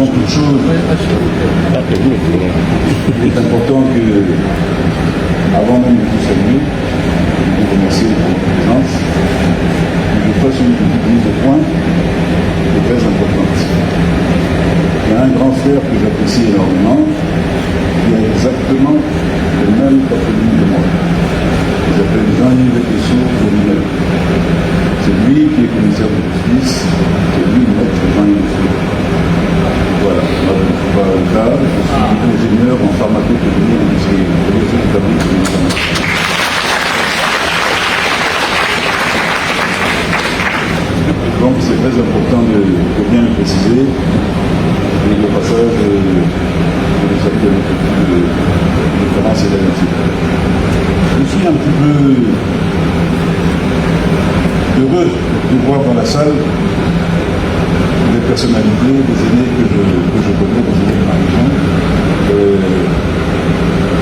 toute chose, il est important que, avant même de vous saluer, de vous remercier pour votre présence, que je fasse une petite mise au point qui est très importante. Il y a un grand frère que j'apprécie énormément, qui a exactement le même patronyme que moi. Il s'appelle Jean-Yves Tessot-Fournier. C'est lui qui est commissaire de justice, c'est lui maître Jean-Yves Tessot. Voilà, moi je ne suis pas avocat, je suis ingénieur en pharmacotechnie et industrie établie. Donc c'est très important de bien le préciser. Et le passage de saluer un petit peu de référence et d'analyse. Je suis un petit peu heureux de voir dans la salle des personnalités, des aînés que je connais, des aînés de ma région.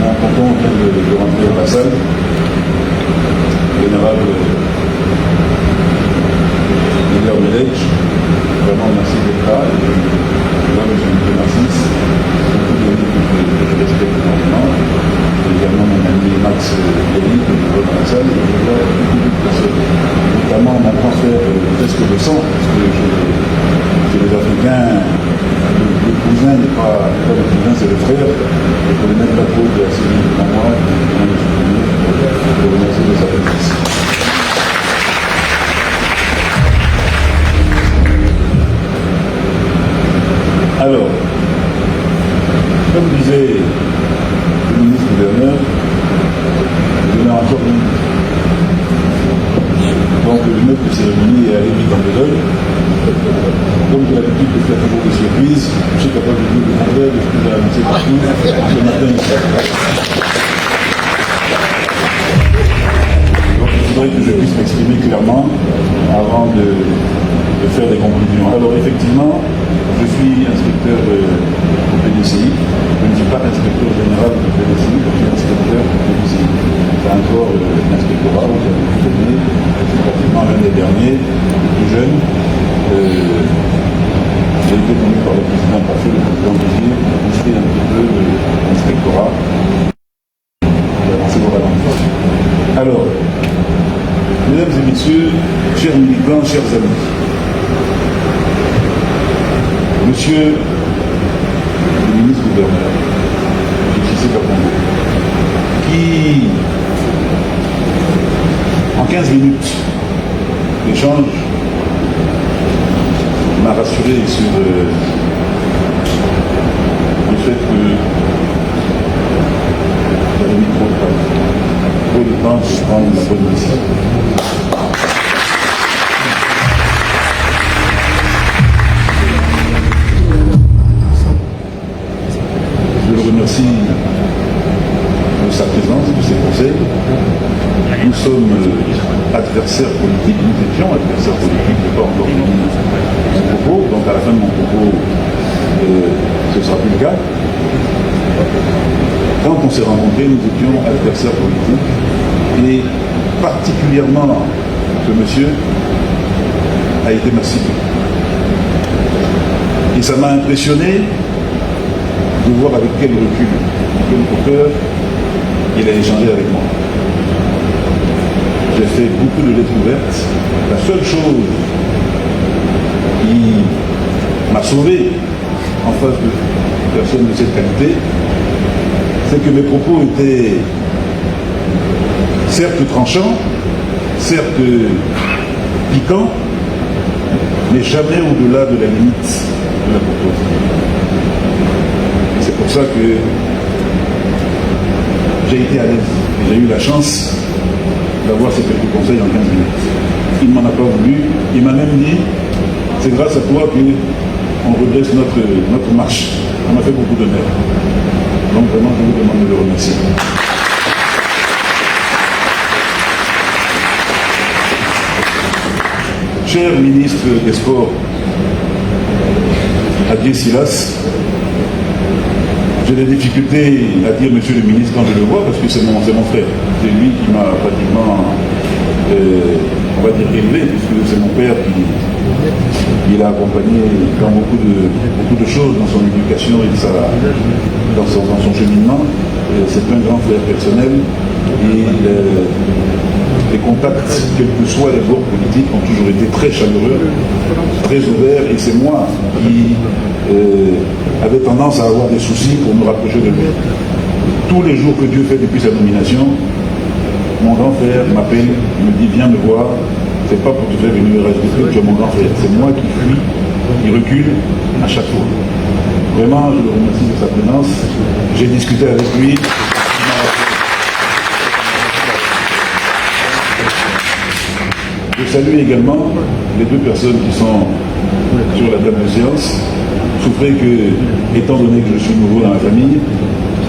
En comptant de rentrer dans la salle, l'honorable Hilaire Melech, vraiment merci d'être là. Moi, M. Narcisse, beaucoup d'amis que je respecte énormément, également mon ami Max Léry, que je vois dans la salle, et je vois beaucoup de personnes, notamment mon grand frère presque de sang, parce que chez les Africains, le cousin n'est pas le cousin, c'est le frère, et pour les mettre la peau de la série devant moi, je vous remercie de sa présence. Alors, comme disait le ministre-gouverneur, je n'ai encore une. Donc le maître de cérémonie est allé vite dans le deuil. Comme j'ai l'habitude de faire toujours des surprises, je suis capable de dire le contraire de ce que j'ai annoncé partout ce matin. Donc il faudrait que je puisse m'exprimer clairement avant de faire des conclusions. Alors effectivement, je suis inspecteur au PDCI. Je ne suis pas inspecteur général du PDCI, je suis inspecteur du PDCI. C'est un corps d'inspectorat où j'ai beaucoup donné. Je suis pratiquement l'un des derniers, le plus jeune. J'ai été connu par le président Parfait, le président Désir, pour booster un petit peu l'inspectorat. C'est vos ralentis. Alors, mesdames et messieurs, chers militants, chers amis, Monsieur le ministre-gouverneur, J.C. Kapongo, qui, en 15 minutes d'échange, m'a rassuré sur le fait que j'avais mis trop de temps pour prendre la bonne décision. Merci de sa présence, de ses conseils. Nous sommes adversaires politiques, nous étions adversaires politiques, je n'ai pas encore fini mon propos, donc à la fin de mon propos, ce ne sera plus le cas. Quand on s'est rencontrés, nous étions adversaires politiques, et particulièrement ce monsieur a été massif. Et ça m'a impressionné de voir avec quel recul, quelle hauteur il a échangé avec moi. J'ai fait beaucoup de lettres ouvertes. La seule chose qui m'a sauvé en face de personnes de cette qualité, c'est que mes propos étaient certes tranchants, certes piquants, mais jamais au-delà de la limite de la courtoisie. C'est pour ça que j'ai été à l'aise. J'ai eu la chance d'avoir ces quelques conseils en 15 minutes. Il ne m'en a pas voulu. Il m'a même dit, c'est grâce à toi qu'on redresse notre marche. On m'a fait beaucoup d'honneur. Donc vraiment, je vous demande de le remercier. Cher ministre des Sports, Adieu Silas, j'ai des difficultés à dire monsieur le ministre quand je le vois parce que c'est mon frère. C'est lui qui m'a pratiquement on va dire élevé, puisque c'est mon père qui l'a accompagné dans beaucoup de choses dans son éducation et dans son cheminement. C'est un grand frère personnel et les contacts, quels que soient les bords politiques, ont toujours été très chaleureux, très ouverts, et c'est moi qui avait tendance à avoir des soucis pour me rapprocher de lui. Tous les jours que Dieu fait depuis sa nomination, mon grand frère m'appelle, me dit viens me voir, c'est pas pour te faire une RHDP, tu es mon grand frère, c'est moi qui fuis, qui recule à chaque fois. Vraiment, je le remercie de sa présence. J'ai discuté avec lui. Je salue également les deux personnes qui sont sur la table de séance. Souffrez que, étant donné que je suis nouveau dans la famille,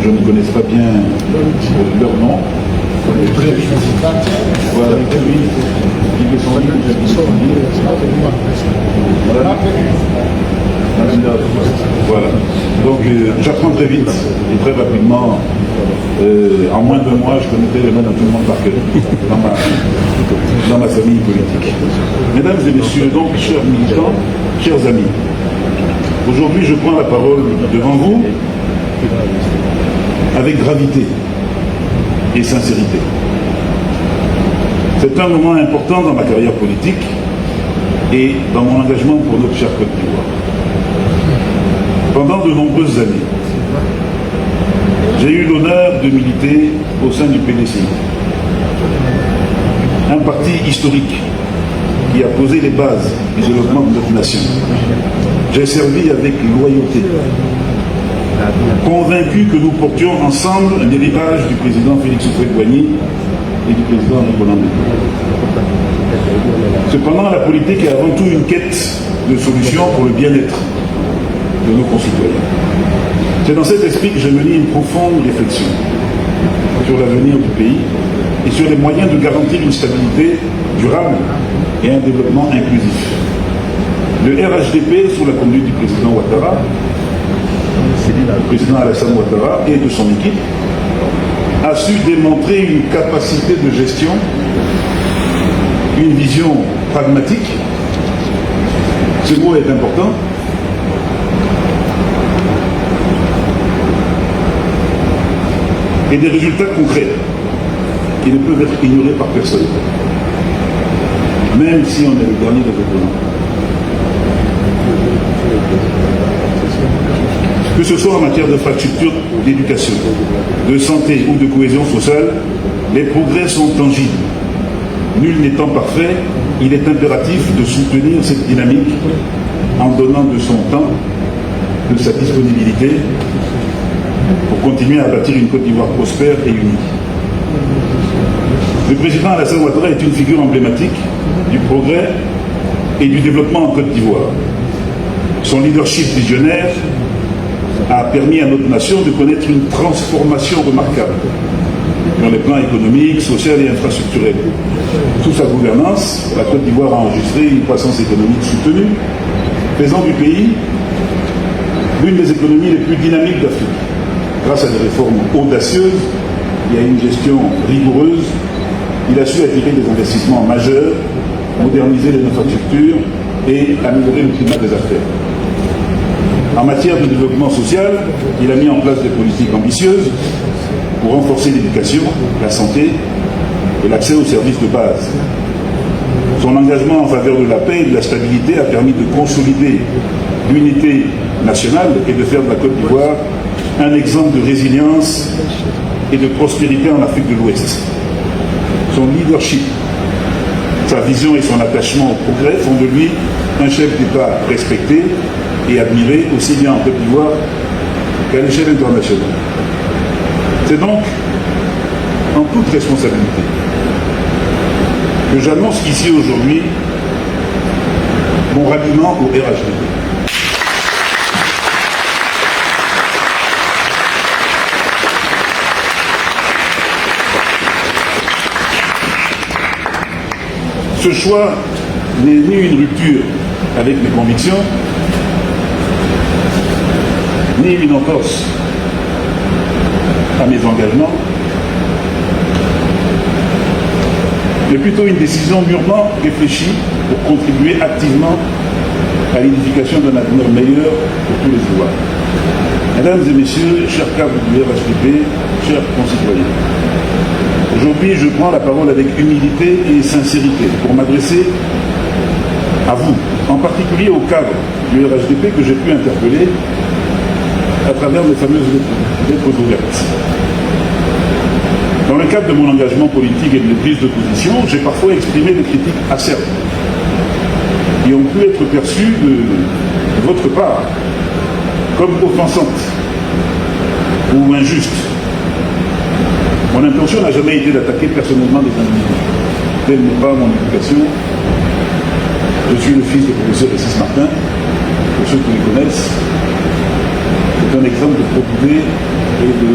je ne connaisse pas bien leur nom. Voilà, voilà. Donc j'apprends très vite et très rapidement. En moins de mois, je connaissais le nom de tout le monde par cœur dans ma famille politique. Mesdames et messieurs, donc chers militants, chers amis, aujourd'hui je prends la parole devant vous avec gravité et sincérité. C'est un moment important dans ma carrière politique et dans mon engagement pour notre chère Côte d'Ivoire. Pendant de nombreuses années, j'ai eu l'honneur de militer au sein du PDCI, un parti historique qui a posé les bases du développement de notre nation. J'ai servi avec loyauté, convaincu que nous portions ensemble un héritage du président Félix Houphouët-Boigny et du président Nicolas Mbeko. Cependant, la politique est avant tout une quête de solutions pour le bien-être de nos concitoyens. C'est dans cet esprit que j'ai mené une profonde réflexion sur l'avenir du pays et sur les moyens de garantir une stabilité durable et un développement inclusif. Le RHDP, sous la conduite du président Ouattara, le président Alassane Ouattara et de son équipe, a su démontrer une capacité de gestion, une vision pragmatique. Ce mot est important. Et des résultats concrets qui ne peuvent être ignorés par personne, même si on est le dernier des opposants. Que ce soit en matière d'infrastructure, d'éducation, de santé ou de cohésion sociale, les progrès sont tangibles. Nul n'étant parfait, il est impératif de soutenir cette dynamique en donnant de son temps, de sa disponibilité, pour continuer à bâtir une Côte d'Ivoire prospère et unie. Le président Alassane Ouattara est une figure emblématique du progrès et du développement en Côte d'Ivoire. Son leadership visionnaire a permis à notre nation de connaître une transformation remarquable dans les plans économiques, social et infrastructurels. Sous sa gouvernance, la Côte d'Ivoire a enregistré une croissance économique soutenue, faisant du pays l'une des économies les plus dynamiques d'Afrique. Grâce à des réformes audacieuses et à une gestion rigoureuse, il a su attirer des investissements majeurs, moderniser les infrastructures et améliorer le climat des affaires. En matière de développement social, il a mis en place des politiques ambitieuses pour renforcer l'éducation, la santé et l'accès aux services de base. Son engagement en faveur de la paix et de la stabilité a permis de consolider l'unité nationale et de faire de la Côte d'Ivoire un exemple de résilience et de prospérité en Afrique de l'Ouest. Son leadership, sa vision et son attachement au progrès font de lui un chef d'État respecté et admiré aussi bien en Côte d'Ivoire qu'à l'échelle internationale. C'est donc en toute responsabilité que j'annonce ici aujourd'hui mon ralliement au RHDP. Ce choix n'est ni une rupture avec mes convictions, ni une entorse à mes engagements, mais plutôt une décision mûrement réfléchie pour contribuer activement à l'édification d'un avenir meilleur pour tous les Ivoiriens. Mesdames et messieurs, chers cadres du RHDP, chers concitoyens, aujourd'hui je prends la parole avec humilité et sincérité pour m'adresser à vous, en particulier au cadre du RHDP que j'ai pu interpeller à travers mes fameuses lettres ouvertes. Dans le cadre de mon engagement politique et de mes prises de position, j'ai parfois exprimé des critiques acerbes qui ont pu être perçues de votre part comme offensantes ou injustes. Mon intention n'a jamais été d'attaquer personnellement des individus. Telle n'est pas mon éducation. Je suis le fils du professeur Essis Martin, pour ceux qui le connaissent. C'est un exemple de probité et de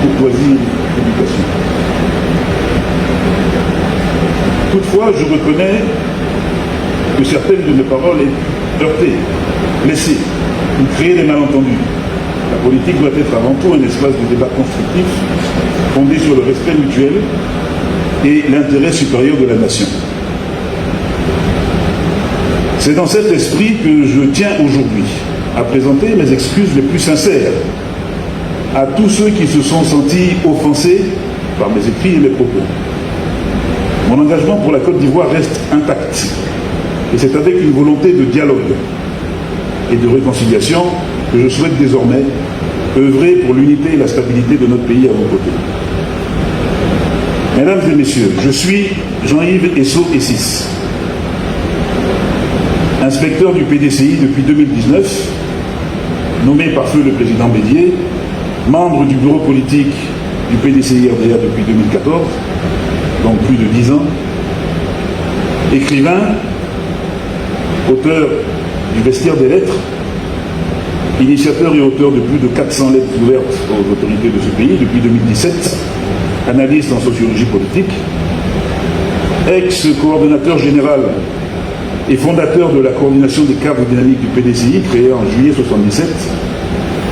courtoisie d'éducation. Toutefois, je reconnais que certaines de mes paroles aient heurté, blessé ou créé des malentendus. La politique doit être avant tout un espace de débat constructif fondé sur le respect mutuel et l'intérêt supérieur de la nation. C'est dans cet esprit que je tiens aujourd'hui à présenter mes excuses les plus sincères à tous ceux qui se sont sentis offensés par mes écrits et mes propos. Mon engagement pour la Côte d'Ivoire reste intact, et c'est avec une volonté de dialogue et de réconciliation que je souhaite désormais œuvrer pour l'unité et la stabilité de notre pays à vos côtés. Mesdames et messieurs, je suis Jean-Yves Esso Essis, inspecteur du PDCI depuis 2019, nommé par feu le président Bédié, membre du bureau politique du PDCI RDA depuis 2014, donc plus de 10 ans, écrivain, auteur du Vestiaire des lettres, initiateur et auteur de plus de 400 lettres ouvertes aux autorités de ce pays depuis 2017, analyste en sociologie politique, ex-coordonnateur général et fondateur de la coordination des cadres dynamiques du PDCI, créée en juillet 1977,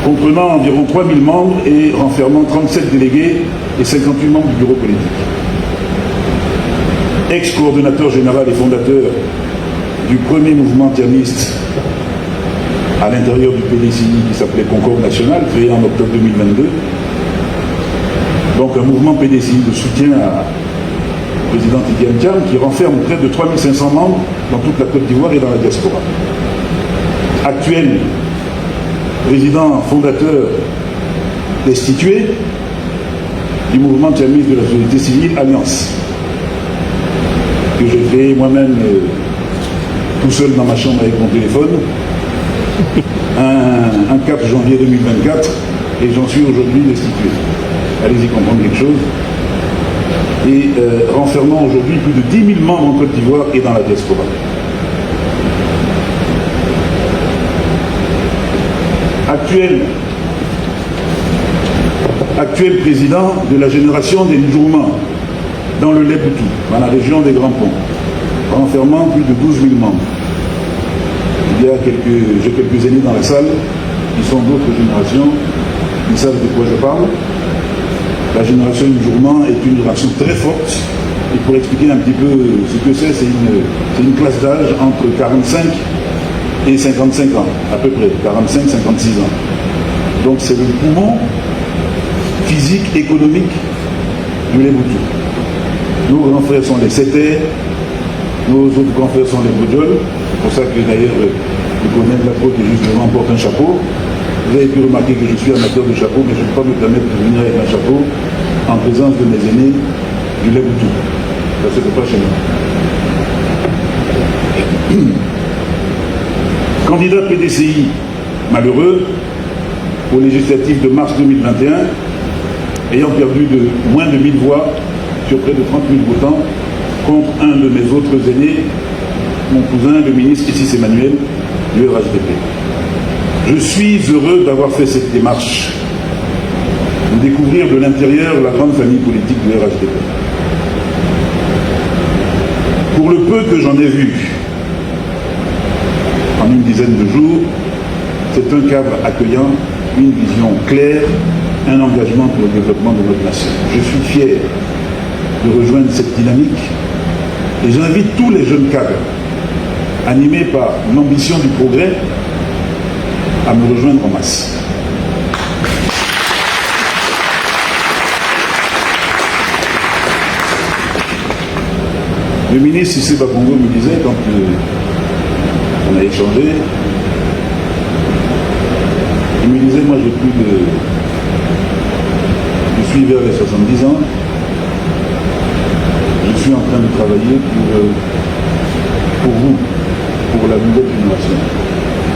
comprenant environ 3000 membres et renfermant 37 délégués et 58 membres du bureau politique. Ex-coordonnateur général et fondateur du premier mouvement tianiste à l'intérieur du PDCI qui s'appelait Concorde Nationale, créé en octobre 2022. Donc un mouvement PDCI de soutien au président Idi Amin Djam qui renferme près de 3500 membres dans toute la Côte d'Ivoire et dans la diaspora. Actuel président fondateur destitué du mouvement tianiste de la société civile Alliance, que j'ai créé moi-même tout seul dans ma chambre avec mon téléphone, un 4 janvier 2024, et j'en suis aujourd'hui destitué. Allez-y comprendre quelque chose. Et renfermant aujourd'hui plus de 10 000 membres en Côte d'Ivoire et dans la diaspora. Actuel président de la génération des Ndjourma dans le Léboutou, dans la région des Grands Ponts, renfermant plus de 12 000 membres. J'ai quelques aînés dans la salle, qui sont d'autres générations, ils savent de quoi je parle. La génération Ndjourma est une génération très forte, et pour expliquer un petit peu ce que c'est une classe d'âge entre 45 et 55 ans, à peu près, 45-56 ans. Donc c'est le poumon physique, économique du Léboutou. Nos grands frères sont les Sétés, nos autres grands frères sont les Bodjols. C'est pour ça que d'ailleurs le colonel Lafro qui juste devant porte un chapeau. Vous avez pu remarquer que je suis amateur de chapeau, mais je ne peux pas me permettre de venir avec un chapeau en présence de mes aînés du Léboutou. Ça ne se fait pas chez nous. Candidat PDCI malheureux aux législatives de mars 2021, ayant perdu de moins de 1000 voix sur près de 30 000 votants, contre un de mes autres aînés, mon cousin, le ministre Essis Emmanuel, du RHDP. Je suis heureux d'avoir fait cette démarche, de découvrir de l'intérieur la grande famille politique du RHDP. Pour le peu que j'en ai vu, en une dizaine de jours, c'est un cadre accueillant, une vision claire, un engagement pour le développement de notre nation. Je suis fier de rejoindre cette dynamique et j'invite tous les jeunes cadres animés par l'ambition du progrès à me rejoindre en masse. Le ministre Cissé Bakongo me disait, quand on a échangé, il me disait, moi je suis vers les 70 ans, je suis en train de travailler pour vous, pour la nouvelle génération.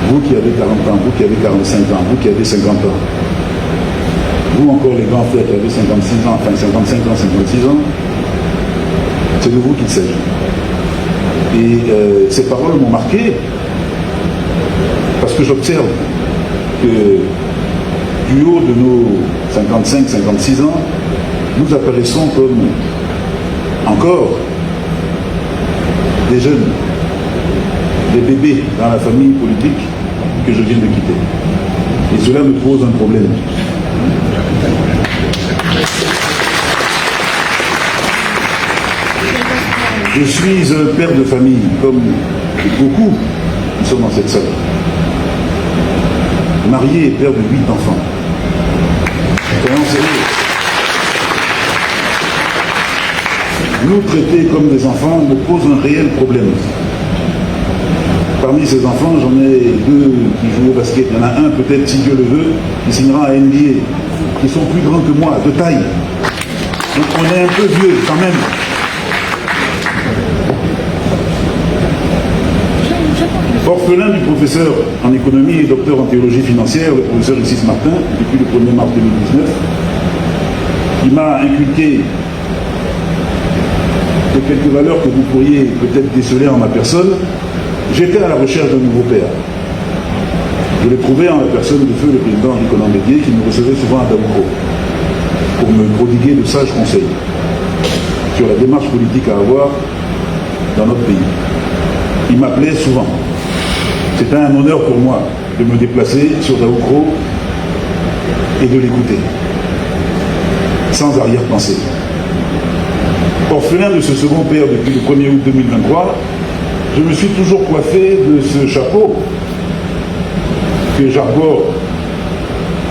Vous qui avez 40 ans, vous qui avez 45 ans, vous qui avez 50 ans, vous encore les grands frères qui avez 56 ans, enfin 55 ans, 56 ans, c'est de vous qu'il s'agit. Et ces paroles m'ont marqué parce que j'observe que du haut de nos 55-56 ans, nous apparaissons comme encore des jeunes, des bébés dans la famille politique que je viens de quitter. Et cela me pose un problème. Je suis un père de famille, comme beaucoup qui sont dans cette salle. Marié et père de 8 enfants. Soyons sérieux. Nous traiter comme des enfants me pose un réel problème. Parmi ces enfants, j'en ai 2 qui jouent au basket. Il y en a un, peut-être, si Dieu le veut, qui signera à NBA, qui sont plus grands que moi, de taille. Donc on est un peu vieux, quand même. Orphelin du professeur en économie et docteur en théologie financière, le professeur Isis Martin, depuis le 1er mars 2019, il m'a inculqué de quelques valeurs que vous pourriez peut-être déceler en ma personne. J'étais à la recherche d'un nouveau père. Je l'ai trouvé en la personne de feu le président Nicolas Mbédié, qui me recevait souvent à Daoukro pour me prodiguer de sages conseils sur la démarche politique à avoir dans notre pays. Il m'appelait souvent. C'était un honneur pour moi de me déplacer sur Daoukro et de l'écouter, sans arrière-pensée. Orphelin de ce second père depuis le 1er août 2023, je me suis toujours coiffé de ce chapeau que j'arbore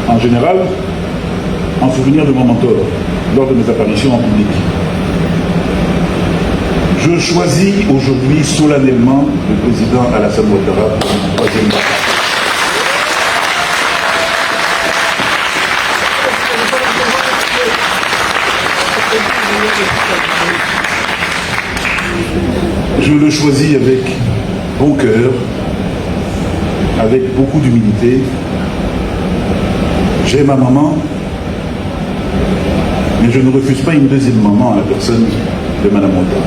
en général en souvenir de mon mentor lors de mes apparitions en public. Je choisis aujourd'hui solennellement le président Alassane Ouattara pour le 3e mandat. Je le choisis avec bon cœur, avec beaucoup d'humilité. J'ai ma maman, mais je ne refuse pas une deuxième maman à la personne de Mme Ouattara.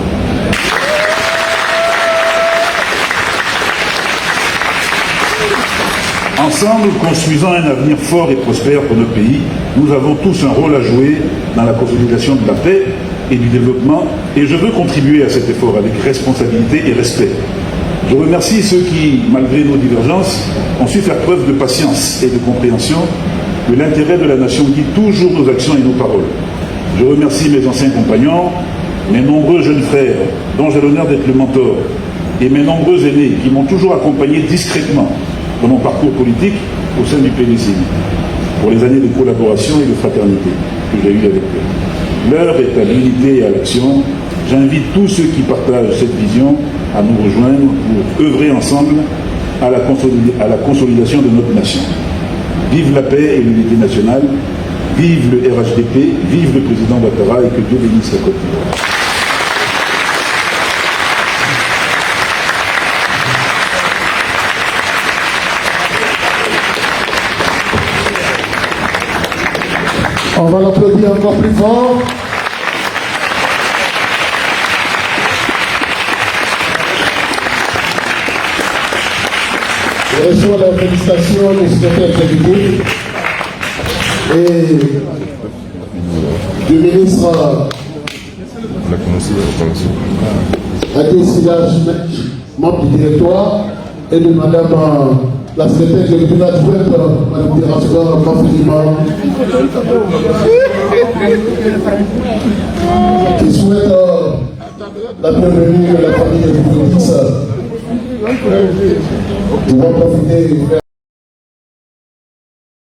Ensemble, construisant un avenir fort et prospère pour notre pays, nous avons tous un rôle à jouer dans la consolidation de la paix et du développement, et je veux contribuer à cet effort avec responsabilité et respect. Je remercie ceux qui, malgré nos divergences, ont su faire preuve de patience et de compréhension que l'intérêt de la nation guide toujours nos actions et nos paroles. Je remercie mes anciens compagnons, mes nombreux jeunes frères, dont j'ai l'honneur d'être le mentor, et mes nombreux aînés qui m'ont toujours accompagné discrètement dans mon parcours politique au sein du PDC, pour les années de collaboration et de fraternité que j'ai eues avec eux. L'heure est à l'unité et à l'action. J'invite tous ceux qui partagent cette vision à nous rejoindre pour œuvrer ensemble à la consolidation de notre nation. Vive la paix et l'unité nationale, vive le RHDP, vive le président Ouattara et que Dieu bénisse la Côte d'Ivoire. On va l'applaudir encore plus fort. Je reçois la félicitation du secrétaire exécutif et du ministre Adé Silla, membre du directoire, et de Madame la secrétaire de l'Union adjointe, Mme Terrassoua Mafilima, qui souhaite la bienvenue à la famille de Félix. Je vais profiter